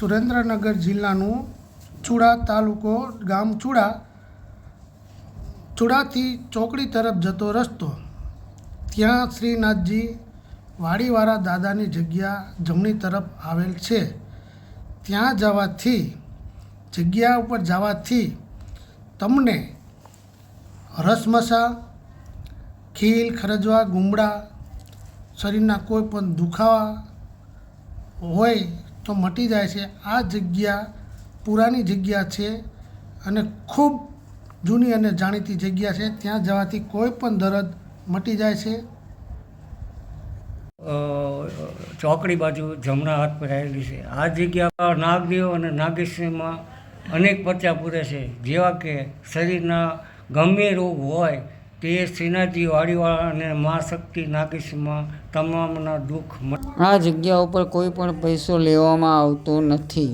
સુરેન્દ્રનગર જિલ્લાનું ચુડા તાલુકો ગામ ચુડાથી ચોકડી તરફ જતો રસ્તો, ત્યાં શ્રીનાથજી વાડીવાળા દાદાની જગ્યા જમણી તરફ આવેલ છે. ત્યાં જગ્યા ઉપર જવાથી તમને રસમસા, ખીલ, ખરજવા, ગુમડા, શરીરના કોઈ પણ દુખાવા હોય તો મટી જાય છે. આ જગ્યા પુરાની જગ્યા છે અને ખૂબ જૂની અને જાણીતી જગ્યા છે. ત્યાં જવાથી કોઈ પણ દર્દ મટી જાય છે. ચોકડી બાજુ જમણા હાથ પર આવેલી છે. આ જગ્યા નાગદેવ અને નાગેશ્વરીમાં અનેક પરચા પૂરે છે, જેવા કે શરીરના ગમે રોગ હોય તે શ્રીનાથજી વાડીવાળા અને મા શક્તિ નાગેશ્વરીમાં તમામના દુઃખ. આ જગ્યા ઉપર કોઈ પણ પૈસો લેવામાં આવતો નથી.